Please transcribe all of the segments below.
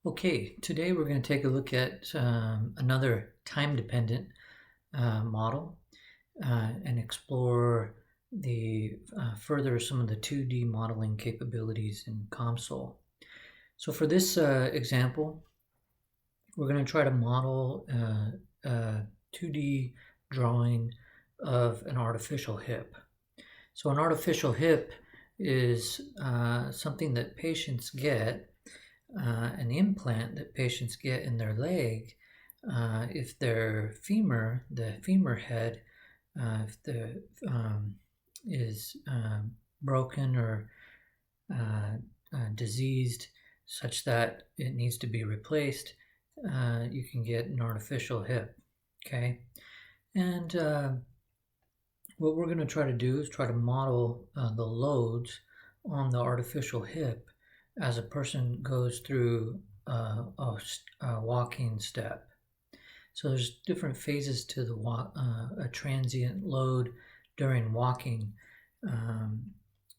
Okay, today we're going to take a look at another time-dependent model and explore the further some of the 2D modeling capabilities in COMSOL. So for this example, we're going to try to model a 2D drawing of an artificial hip. So an artificial hip is something that patients get, an implant that patients get in their leg if their femur, the femur head, if the is broken or diseased such that it needs to be replaced, you can get an artificial hip. Okay, and what we're going to try to do is try to model the loads on the artificial hip as a person goes through a walking step. So there's different phases to the a transient load during walking.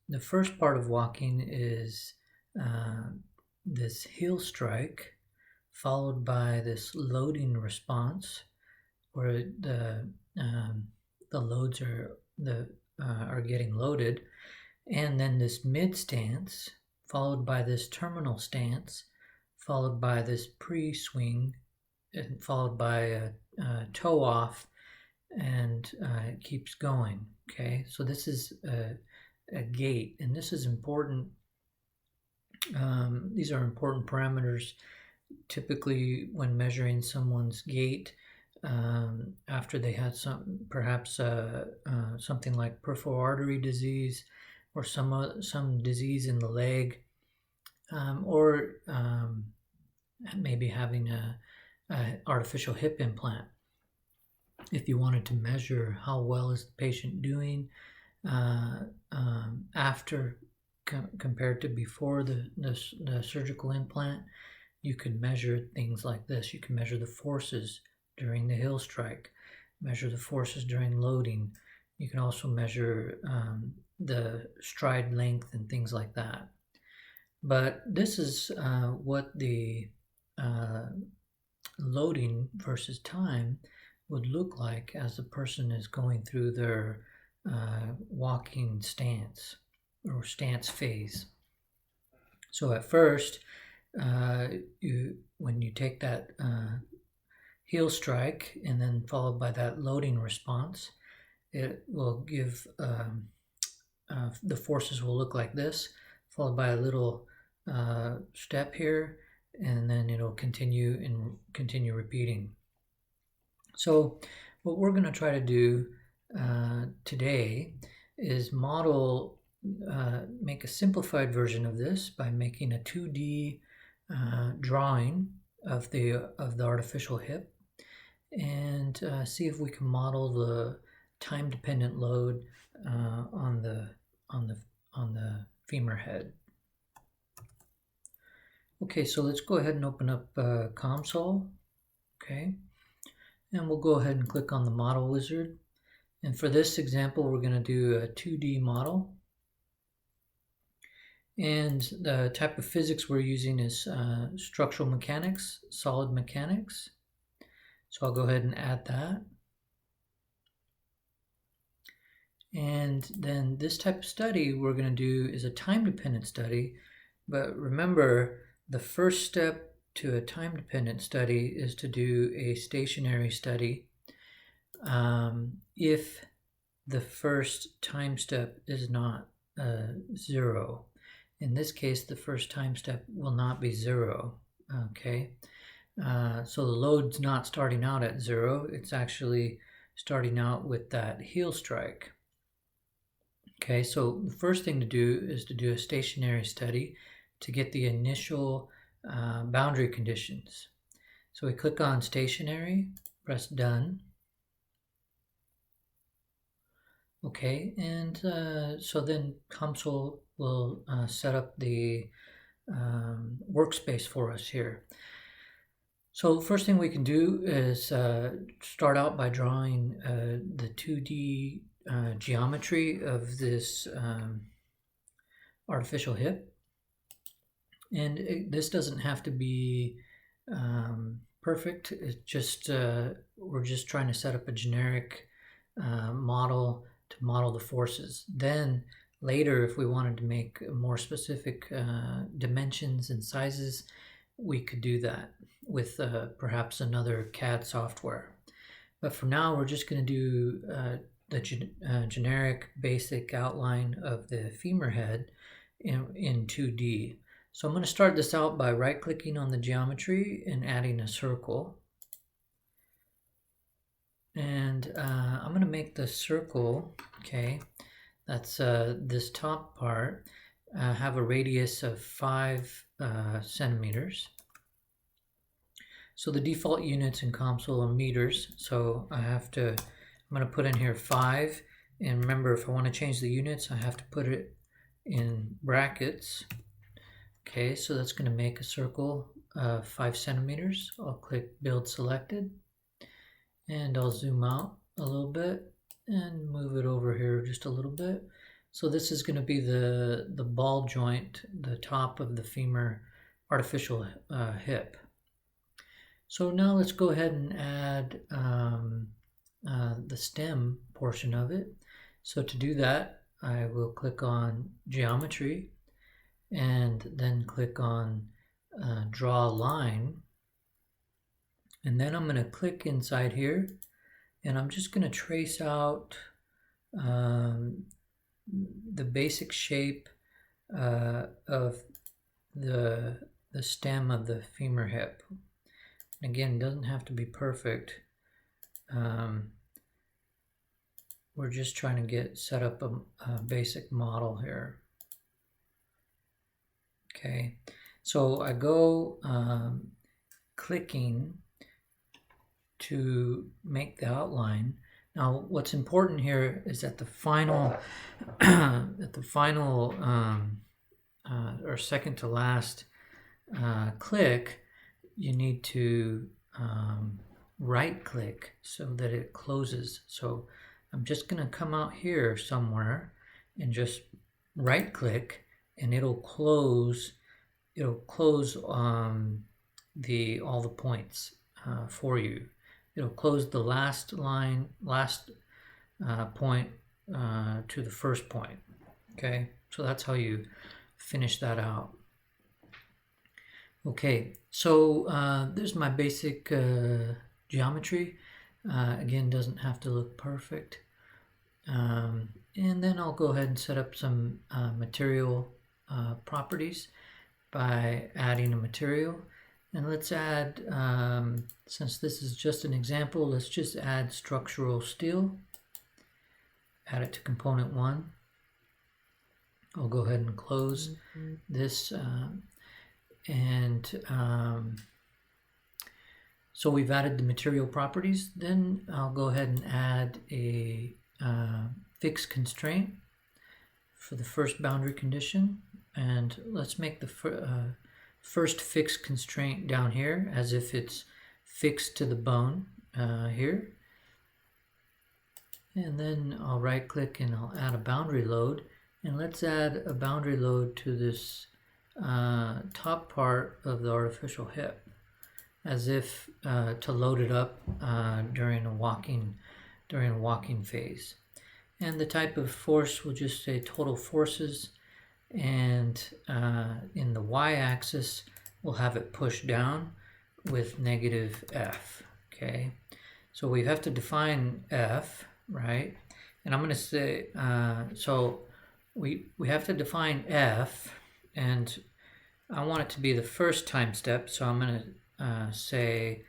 The first part of walking is this heel strike, followed by this loading response, where the loads are getting loaded, and then this mid stance, followed by this terminal stance, followed by this pre-swing, and followed by a toe off, and it keeps going. Okay, so this is a gait, and this is important. These are important parameters typically when measuring someone's gait after they had perhaps something like peripheral artery disease or some disease in the leg, or maybe having a artificial hip implant. If you wanted to measure how well is the patient doing after compared to before the surgical implant, you could measure things like this. You can measure the forces during the heel strike, measure the forces during loading. You can also measure the stride length and things like that. But this is what the loading versus time would look like as the person is going through their walking stance or stance phase. So at first, when you take that heel strike and then followed by that loading response, it will give the forces will look like this, followed by a little step here, and then it'll continue repeating. So what we're going to try to do today is make a simplified version of this by making a 2D drawing of the artificial hip, and see if we can model the time-dependent load on the femur head. Okay, so let's go ahead and open up COMSOL. Okay, and we'll go ahead and click on the model wizard. And for this example, we're going to do a 2D model. And the type of physics we're using is structural mechanics, solid mechanics. So I'll go ahead and add that. And then this type of study we're going to do is a time-dependent study. But remember, the first step to a time-dependent study is to do a stationary study if the first time step is not 0. In this case, the first time step will not be 0. Okay, so the load's not starting out at 0. It's actually starting out with that heel strike. Okay, so the first thing to do is to do a stationary study to get the initial boundary conditions. So we click on stationary, press done. Okay, and so then COMSOL will set up the workspace for us here. So first thing we can do is start out by drawing the 2D geometry of this artificial hip. And this doesn't have to be perfect. It's just we're just trying to set up a generic model to model the forces. Then later, if we wanted to make more specific dimensions and sizes, we could do that with perhaps another CAD software. But for now, we're just going to do the generic basic outline of the femur head in 2D. So I'm going to start this out by right-clicking on the geometry and adding a circle. And I'm going to make the circle, okay, that's this top part, have a radius of 5 centimeters. So the default units in COMSOL are meters, so I'm going to put in here 5, and remember, if I want to change the units, I have to put it in brackets. Okay, so that's going to make a circle 5 centimeters. I'll click Build Selected, and I'll zoom out a little bit and move it over here just a little bit. So this is going to be the ball joint, the top of the femur artificial hip. So now let's go ahead and add the stem portion of it. So to do that, I will click on Geometry, and then click on Draw Line, and then I'm going to click inside here, and I'm just going to trace out the basic shape of the stem of the femur hip. Again, it doesn't have to be perfect. We're just trying to set up a basic model here. Okay, so I go clicking to make the outline. Now, what's important here is that the final, or second to last click, you need to right click so that it closes. So I'm just going to come out here somewhere and just right click, and it'll close all the points for you. It'll close the last point to the first point. Okay, so that's how you finish that out. Okay, so there's my basic geometry. Again, doesn't have to look perfect. And then I'll go ahead and set up some material properties by adding a material. And let's add, since this is just an example, let's just add structural steel. Add it to component 1. I'll go ahead and close this. So we've added the material properties. Then I'll go ahead and add a fixed constraint for the first boundary condition. And let's make the first fixed constraint down here as if it's fixed to the bone here. And then I'll right click and I'll add a boundary load. And let's add a boundary load to this top part of the artificial hip, as if to load it up during a walking phase. And the type of force will just say total forces, and in the y-axis we'll have it pushed down with negative F. Okay, so we have to define F, right? And I'm going to say so we have to define F, and I want it to be the first time step, so I'm going to say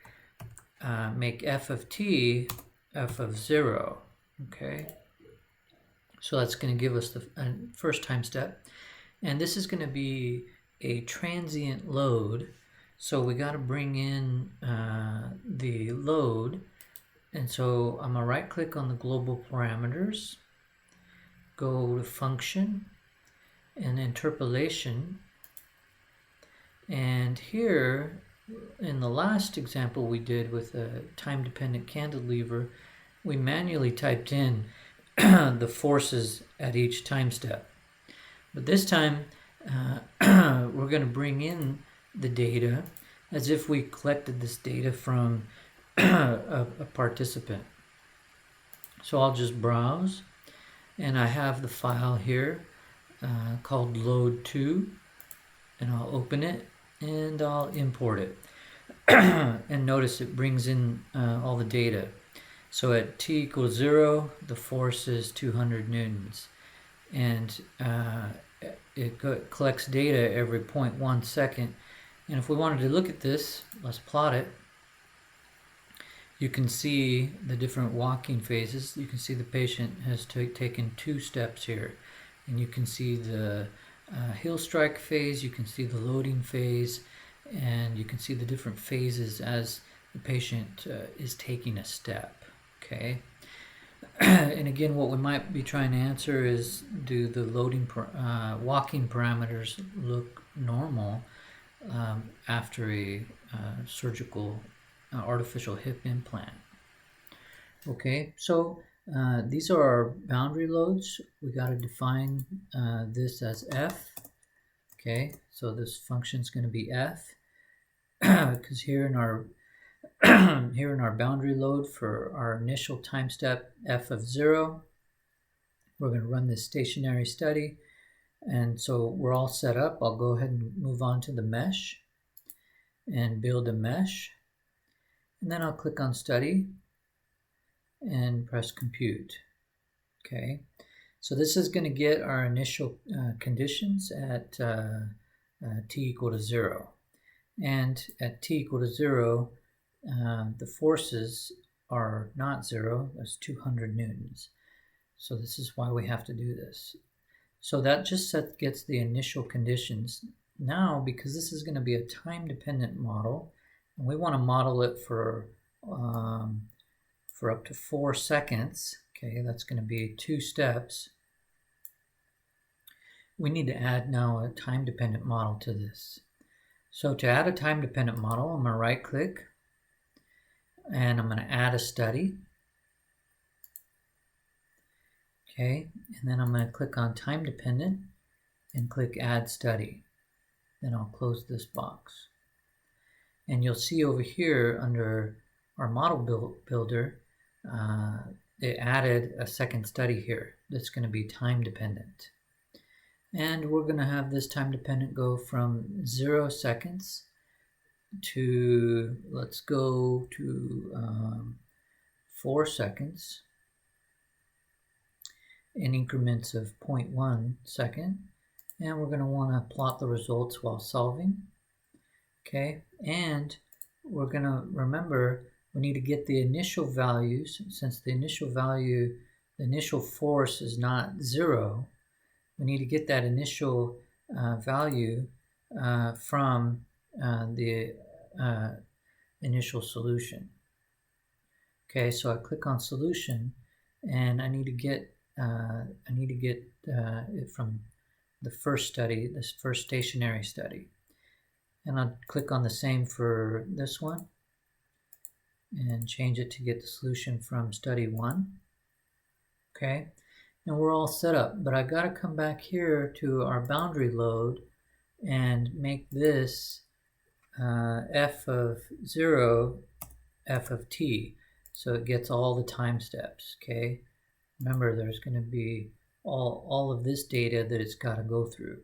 make F of t F of 0. Okay, so that's going to give us the first time step, and this is going to be a transient load, so we got to bring in the load. And so I'm going to right click on the global parameters, go to function and interpolation, and here in the last example we did with a time dependent cantilever, we manually typed in the forces at each time step. But this time we're going to bring in the data as if we collected this data from a participant. So I'll just browse, and I have the file here called load2, and I'll open it and I'll import it. And notice it brings in all the data. So at t equals 0, the force is 200 newtons, and it collects data every 0.1 second. And if we wanted to look at this, let's plot it. You can see the different walking phases. You can see the patient has taken 2 steps here, and you can see the heel strike phase, you can see the loading phase, and you can see the different phases as the patient is taking a step. Okay. And again, what we might be trying to answer is, do the walking parameters look normal after a surgical artificial hip implant? Okay, so these are our boundary loads. We got to define this as F. Okay, so this function is going to be F because here in our boundary load for our initial time step F of 0, we're going to run this stationary study, and so we're all set up. I'll go ahead and move on to the mesh and build a mesh, and then I'll click on study and press compute. Okay, so this is going to get our initial conditions at t equal to 0, and at t equal to 0, the forces are not 0, that's 200 newtons. So this is why we have to do this. So that just gets the initial conditions. Now, because this is going to be a time-dependent model, and we want to model it for up to 4 seconds, okay, that's going to be 2 steps. We need to add now a time-dependent model to this. So to add a time-dependent model, I'm going to right-click, and I'm going to add a study. Okay, and then I'm going to click on time dependent and click add study. Then I'll close this box. And you'll see over here under our model builder, it added a second study here that's going to be time dependent. And we're going to have this time dependent go from 0 seconds to, let's go to 4 seconds in increments of 0.1 second, and we're going to want to plot the results while solving. Okay, and we're going to remember we need to get the initial values. Since the initial force is not 0, we need to get that initial value from the initial solution. Okay, so I click on solution, and I need to get it from the first study, this first stationary study. And I'll click on the same for this one and change it to get the solution from study 1. Okay, and we're all set up, but I got to come back here to our boundary load and make this f of 0 f of t, so it gets all the time steps. Okay, remember there's going to be all of this data that it's got to go through.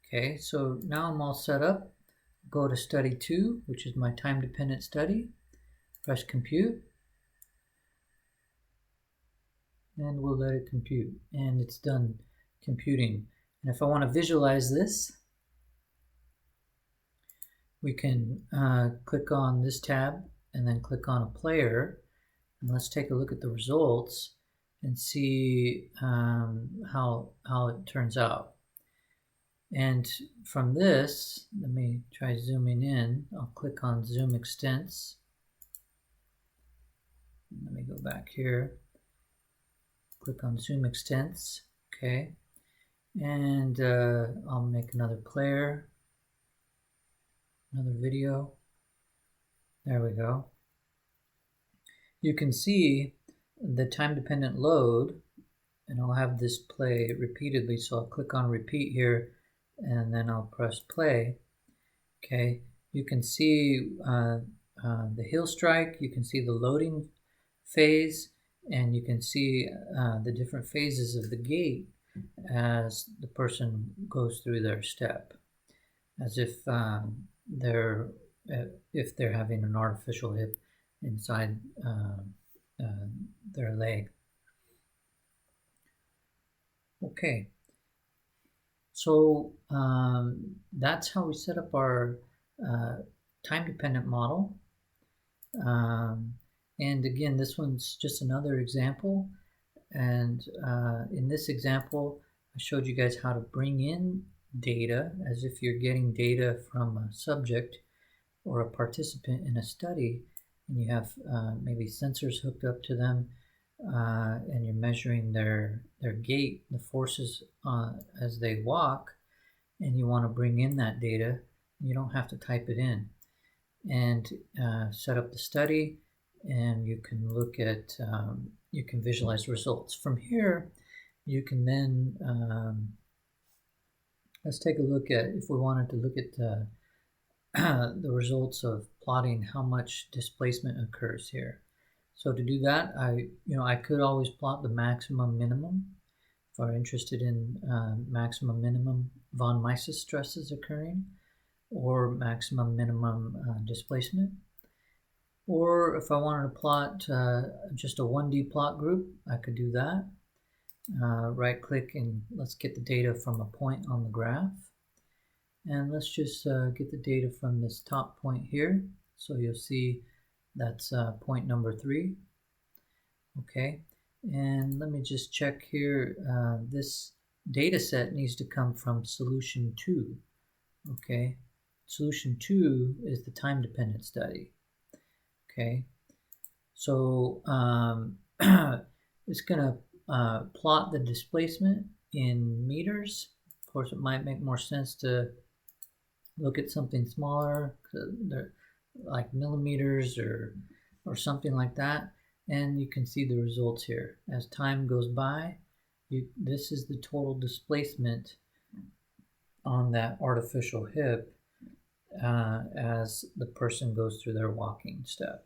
Okay, so now I'm all set up. Go to study 2, which is my time dependent study, press compute, and we'll let it compute, and it's done computing. And if I want to visualize this, we can click on this tab and then click on a player, and let's take a look at the results and see how it turns out. And from this, let me try zooming in. I'll click on zoom extents. Let me go back here. Click on zoom extents. Okay, and I'll make another player, another video. There we go. You can see the time dependent load and I'll have this play repeatedly. So I'll click on repeat here, and then I'll press play. Okay, you can see the heel strike, you can see the loading phase, and you can see the different phases of the gait as the person goes through their step, as they're if they're having an artificial hip inside their leg. Okay, so that's how we set up our time-dependent model. And again, this one's just another example. And in this example, I showed you guys how to bring in data as if you're getting data from a subject or a participant in a study, and you have maybe sensors hooked up to them, and you're measuring their gait, the forces as they walk, and you want to bring in that data. You don't have to type it in, and set up the study, and you can look at you can visualize results from here. You can then let's take a look at, if we wanted to look at the results of plotting how much displacement occurs here. So to do that, I could always plot the maximum minimum if I'm interested in maximum minimum von Mises stresses occurring, or maximum minimum displacement. Or if I wanted to plot just a 1D plot group, I could do that. Right click and let's get the data from a point on the graph. And let's just get the data from this top point here. So you'll see that's point number 3. Okay, and let me just check here. This data set needs to come from solution 2. Okay, solution 2 is the time-dependent study. Okay, so it's going to plot the displacement in meters. Of course, it might make more sense to look at something smaller, like millimeters or something like that, and you can see the results here. As time goes by, this is the total displacement on that artificial hip as the person goes through their walking step.